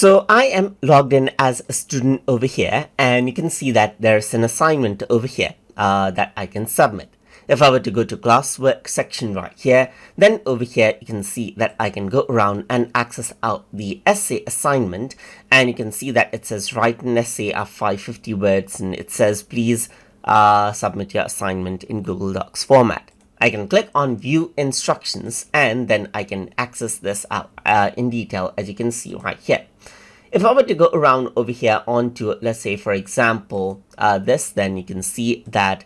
So I am logged in as a student over here, and you can see that there's an assignment over here that I can submit. If I were to go to classwork section right here, then over here you can see that I can go around and access out the essay assignment, and you can see that it says write an essay of 550 words, and it says please submit your assignment in Google Docs format. I can click on view instructions, and then I can access this out in detail, as you can see right here. If I were to go around over here onto, let's say for example this, then you can see that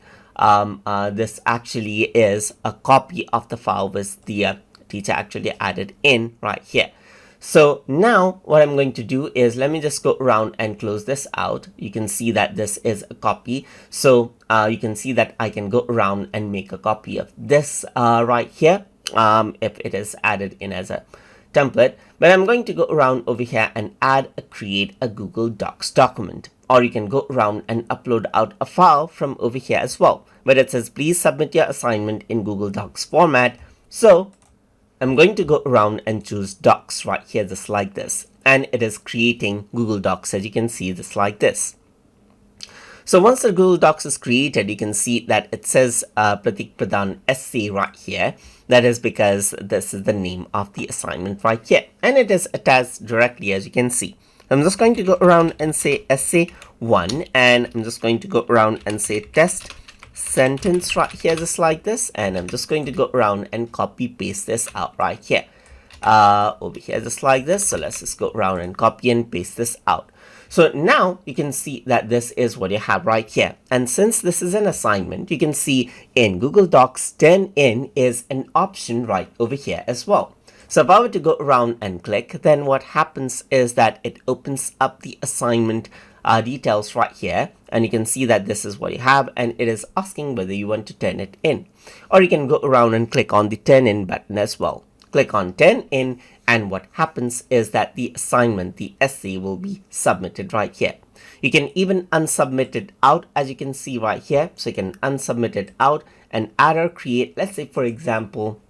this actually is a copy of the file which the teacher actually added in right here. So now what I'm going to do is, let me just go around and close this out. You can see that this is a copy. So you can see that I can go around and make a copy of this right here if it is added in as a template. But I'm going to go around over here and create a Google Docs document. Or you can go around and upload out a file from over here as well, where it says please submit your assignment in Google Docs format. So I'm going to go around and choose Docs right here, just like this, and it is creating Google Docs, as you can see, just like this. So once the Google Docs is created, you can see that it says Pratik Pradhan essay right here. That is because this is the name of the assignment right here, and it is attached directly, as you can see. I'm just going to go around and say essay 1, and I'm just going to go around and say test sentence right here, just like this, and I'm just going to go around and copy paste this out right here over here, just like this. So let's just go around and copy and paste this out. So now you can see that this is what you have right here, and since this is an assignment, you can see in Google Docs turn in is an option right over here as well. So if I were to go around and click, then what happens is that it opens up the assignment details right here, and you can see that this is what you have, and it is asking whether you want to turn it in. Or you can go around and click on the turn in button as well. Click on turn in, and what happens is that the assignment, the essay, will be submitted right here. You can even unsubmit it out, as you can see right here. So you can unsubmit it out and add or create, let's say for example,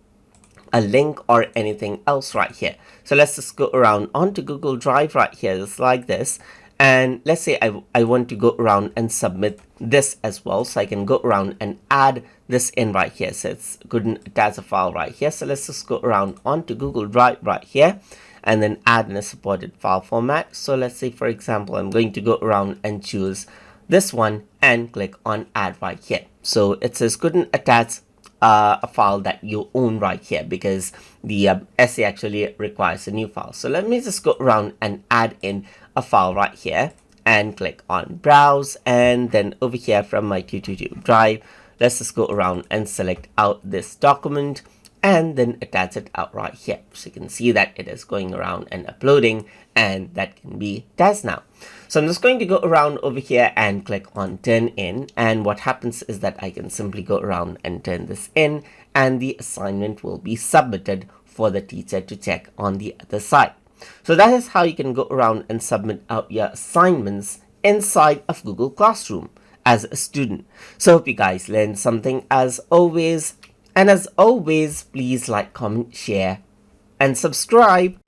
a link or anything else right here. So let's just go around onto Google Drive right here, just like this. And let's say I want to go around and submit this as well. So I can go around and add this in right here. So it's couldn't attach a file right here. So let's just go around onto Google Drive right here and then add in a supported file format. So let's say for example, I'm going to go around and choose this one and click on add right here. So it says couldn't attach a file that you own right here, because the essay actually requires a new file. So let me just go around and add in a file right here and click on browse, and then over here from my 222 drive, let's just go around and select out this document and then attach it out right here. So you can see that it is going around and uploading, and that can be attached now. So I'm just going to go around over here and click on turn in, and what happens is that I can simply go around and turn this in, and the assignment will be submitted for the teacher to check on the other side. So that is how you can go around and submit out your assignments inside of Google Classroom as a student. So hope you guys learned something as always. And as always, please like, comment, share, and subscribe.